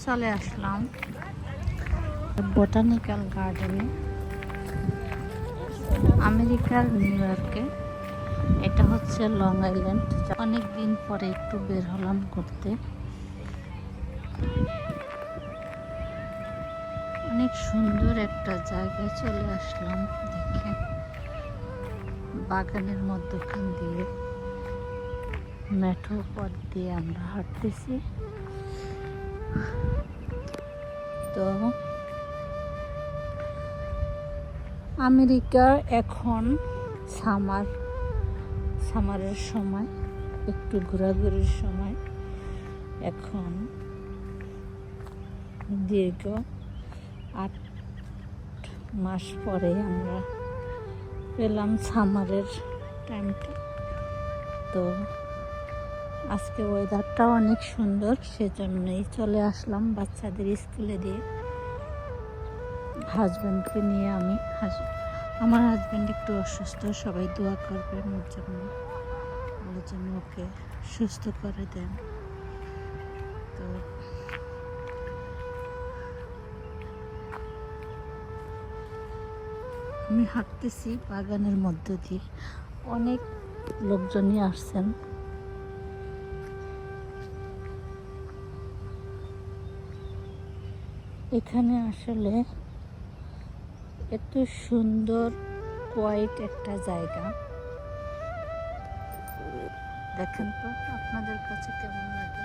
চলে আসলাম বোটানিক্যাল গার্ডেনে, আমেরিকার নিউ ইয়র্কে। এটা হচ্ছে লং আইল্যান্ড। অনেক দিন পরে একটু বের হলাম ঘুরতে। অনেক সুন্দর একটা জায়গায় চলে আসলাম। দেখেন, বাগানের মধ্যখান দিয়ে মেঠো পথ দিয়ে আমরা হাঁটতেছি। তো আমেরিকার এখন সামারের সময়, একটু ঘোরাঘুরির সময়। এখন দীর্ঘ 8 মাস পরে আমরা পেলাম সামারের টাইমটা। তো আজকে ওয়েদারটা অনেক সুন্দর, সেজন্যই চলে আসলাম বাচ্চাদের স্কুলে দিয়ে। হাজব্যান্ডকে নিয়ে আমার হাজব্যান্ড একটু অসুস্থ, সবাই দোয়া করবেন ওর জন্য, ওকে সুস্থ করে দেন। তো আমি হাঁটতেছি বাগানের মধ্য দিয়ে। অনেক লোকজনই আসছেন। এখানে আসলে এত সুন্দর কোয়াইট একটা জায়গা। দেখেন তো আপনাদের কাছে কেমন লাগে।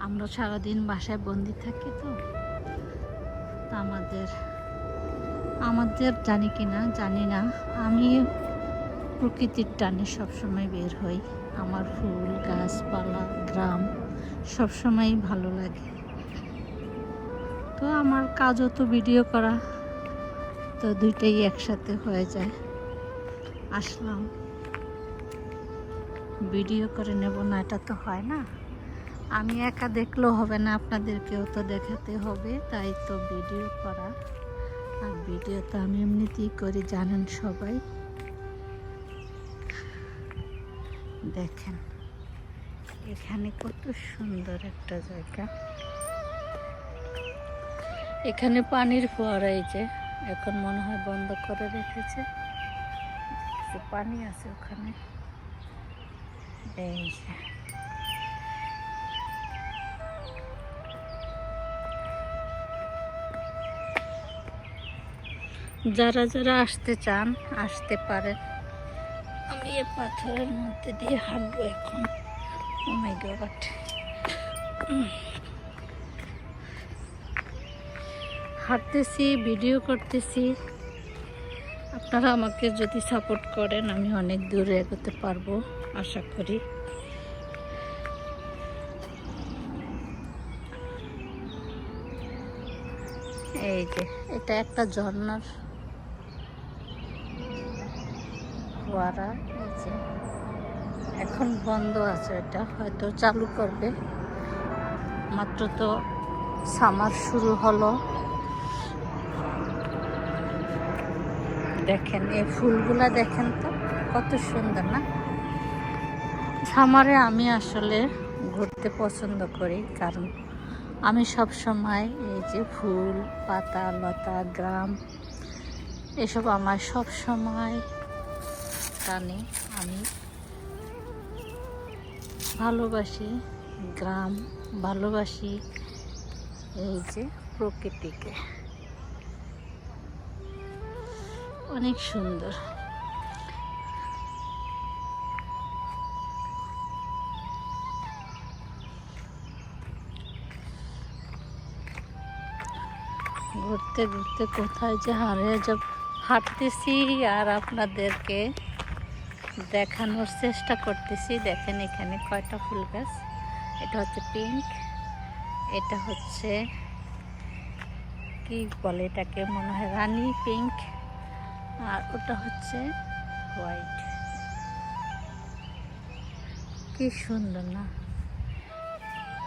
আমরা সারাদিন বাসায় বন্দি থাকি, তো আমাদের জানি না আমি প্রকৃতির টানে সবসময় বের হই। আমার ফুল গাছপালা গ্রাম সবসময় ভালো লাগে। তো আমার কাজও তো ভিডিও করা, তো দুইটাই একসাথে হয়ে যায়। আসলাম ভিডিও করে নেব না, এটা তো হয় না। আমি একা দেখলেও হবে না, আপনাদেরকেও তো দেখাতে হবে। তাই তো ভিডিও করা। আর ভিডিও তো আমি এমনিতেই করি, জানেন সবাই। দেখেন এখানে কত সুন্দর একটা জায়গা। এখানে পানির ফোয়ারা, এই যে এখন মনে হয় বন্ধ করে রেখেছে। পানি আছে ওখানে, এই যে যারা যারা আসতে চান আসতে পারেন। আমি এই পাথরের মধ্যে দিয়ে হাঁটবো এখন। ও মাই গড, হাঁটতেছি, ভিডিও করতেছি। আপনারা আমাকে যদি সাপোর্ট করেন আমি অনেক দূরে এগোতে পারবো আশা করি। এই যে এটা একটা ঝর্ণার ফোয়ারা। এই যে এখন বন্ধ আছে, এটা হয়তো চালু করবে। মাত্র তো সামার শুরু হলো। দেখেন এই ফুলগুলা, দেখেন তো কত সুন্দর না। সামারে আমি আসলে ঘুরতে পছন্দ করি, কারণ আমি সব সময় এই যে ফুল পাতা লতা গ্রাম এসব আমার সব সময় টানে। আমি ভালোবাসি গ্রাম, ভালোবাসি এই যে প্রকৃতিকে। অনেক সুন্দর। ঘুরতে ঘুরতে কোথায় যে হারিয়ে যাব। হাঁটতেছি আর আপনাদেরকে দেখানোর চেষ্টা করতেছি। দেখেন এখানে কয়টা ফুল গাছ। এটা হচ্ছে পিঙ্ক, এটা হচ্ছে কি বলে এটাকে, মনে হয় রানী পিঙ্ক, আর ওটা হচ্ছে হোয়াইট। কি সুন্দর না,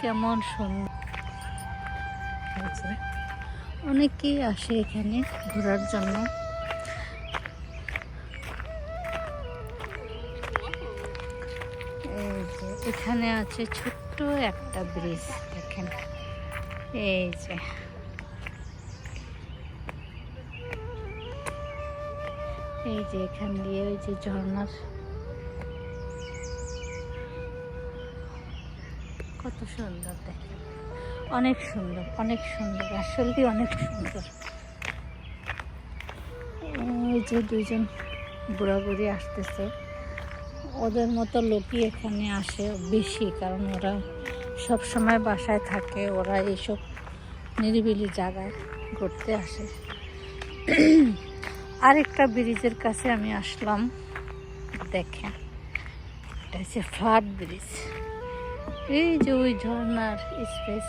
কেমন সুন্দর। অনেকেই আসে এখানে ঘোরার জন্য। এই যে এখানে আছে ছোট্ট একটা ব্রিজ, দেখেন। এই যে এখান দিয়ে ওই যে ঝর্ণার কত সুন্দর, দেখেন। অনেক সুন্দর, অনেক সুন্দর, আসলে অনেক সুন্দর। ওই যে দুইজন বুড়া বুড়ি আসতেছে, ওদের মতো লোকই এখানে আসে বেশি, কারণ ওরা সব সময় বাসায় থাকে, ওরা এইসব নিরিবিলি জায়গায় ঘুরতে আসে। আরেকটা ব্রিজের কাছে আমি আসলাম, দেখেন, এটা হচ্ছে ফ্ল্যাট ব্রিজ। এই যে ওই ঝর্ণার স্পেস,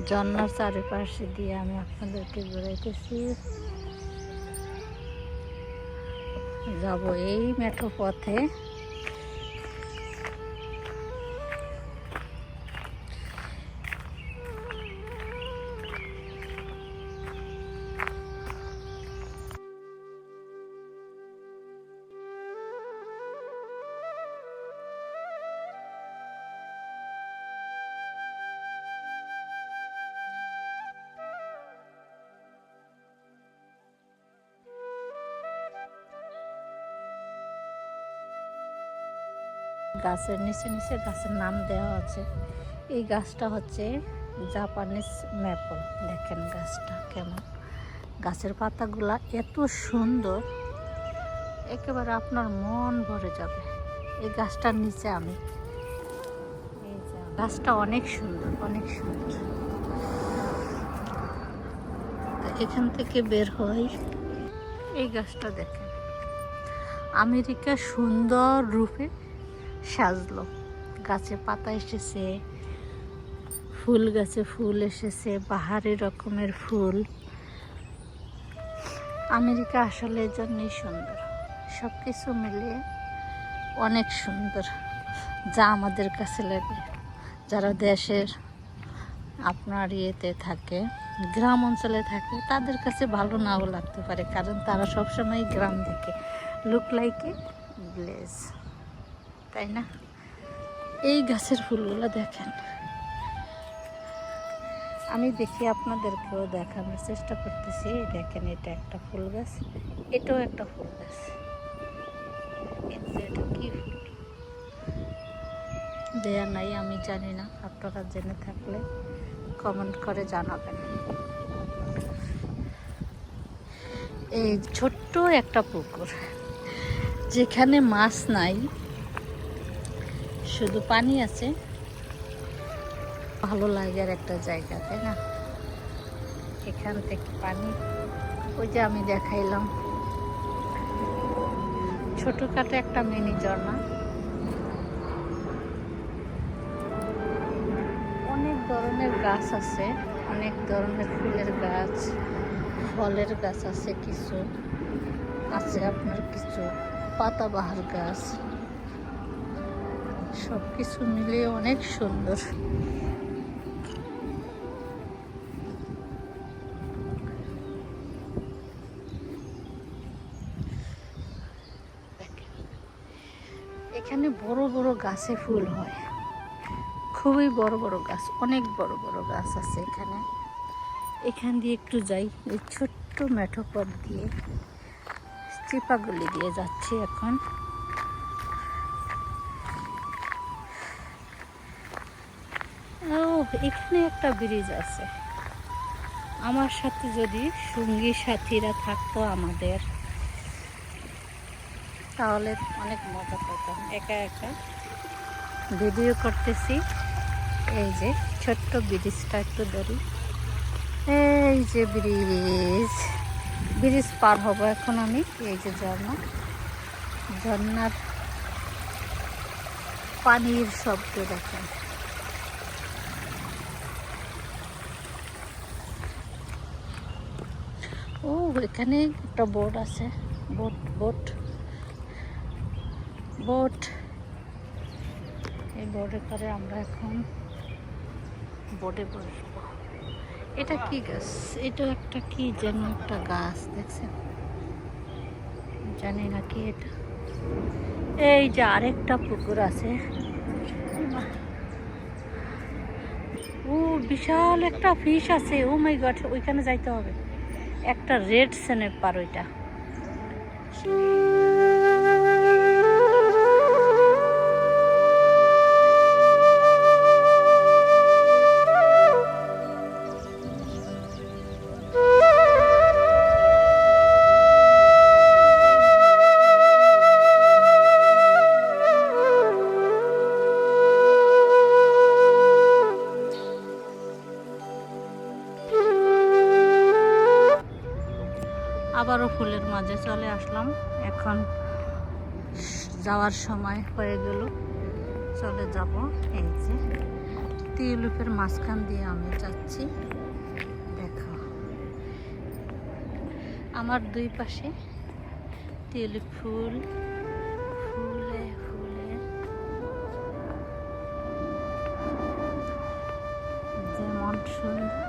ঝর্ণার চারিপাশে দিয়ে আমি আপনাদেরকে ঘুরাইতেছি। যাব এই মেঠো পথে। গাছের নিচে নিচে গাছের নাম দেওয়া আছে। এই গাছটা হচ্ছে জাপানিজ ম্যাপল। দেখেন গাছটা কেমন, গাছের পাতাগুলা এত সুন্দর, একেবারে আপনার মন ভরে যাবে। এই গাছটার নিচে আমি, এই যে গাছটা অনেক সুন্দর, অনেক সুন্দর। এখান থেকে বের হয়, এই গাছটা দেখেন, আমেরিকা সুন্দর রূপে সাজলো। গাছে পাতা এসেছে, ফুল গাছে ফুল এসেছে, বাহারি রকমের ফুল। আমেরিকা আসলে এর জন্যই সুন্দর, সব কিছু মিলিয়ে অনেক সুন্দর, যা আমাদের কাছে লাগে। যারা দেশের আপনার ইয়েতে থাকে, গ্রাম অঞ্চলে থাকে, তাদের কাছে ভালো নাও লাগতে পারে, কারণ তারা সবসময় গ্রাম দেখে, লুক লাইক এ ভিলেজ, তাই না? এই গাছের ফুলগুলো দেখেন, আমি দেখি আপনাদেরকেও দেখানোর চেষ্টা করতেছি। দেখেন, এটা একটা ফুল গাছ, এটাও একটা ফুল গাছ, কিন্তু এটা কি ফুল দেয়া নাই আমি জানি না, আপনারা জেনে থাকলে কমেন্ট করে জানাবেন। এই ছোট্ট একটা পুকুর, যেখানে মাছ নাই, শুধু পানি আছে, ভালো লাগার একটা জায়গা, তাই না? এখান থেকে পানি, ওই যে আমি দেখাইলাম ছোটখাটো একটা মিনি ঝর্ণা। অনেক ধরনের গাছ আছে, অনেক ধরনের ফুলের গাছ, ফলের গাছ আছে, কিছু আছে আপনার কিছু পাতাবাহার গাছ, সব কিছু মিলিয়ে অনেক সুন্দর। এখানে বড় বড় গাছে ফুল হয়, খুবই বড় বড় গাছ, অনেক বড় বড় গাছ আছে এখানে। এখান দিয়ে একটু যাই, এই ছোট্ট মেঠো পথ দিয়ে, চিপাগুলি দিয়ে যাচ্ছি এখন। ও, এখানে একটা ব্রিজ আছে। আমার সাথে যদি সঙ্গী সাথীরা থাকতো আমাদের, তাহলে অনেক মজা পেতাম। একা একা ভিডিও করতেছি। এই যে ছোট্ট ব্রিজটা একটু ধরি, এই যে ব্রিজ, ব্রিজ পার হবো এখন আমি। এই যে ঝর্ণা, ঝর্ণার পানির শব্দ দেখেন। ও, এখানে একটা বোট আছে, বোট বোট বোট। এই বোটে করে আমরা এখন বোটে বসবো। এটা কি গাছ? এটা একটা কি যেন একটা গাছ, দেখছেন? জানি না কি এটা। এই যে আরেকটা পুকুর আছে, ও বিশাল একটা ফিশ আছে। ও মাই গড, ওইখানে যাইতে হবে। একটা রেড স্নেপার ওইটা। আবারও ফুলের মাঝে চলে আসলাম। এখন যাওয়ার সময় হয়ে গেল, চলে যাব। এই যে টিউলিপের মাঝখান দিয়ে আমি যাচ্ছি। দেখো আমার দুই পাশে টিউলিপ ফুল, ফুলে ফুলে যেমন সুন্দর।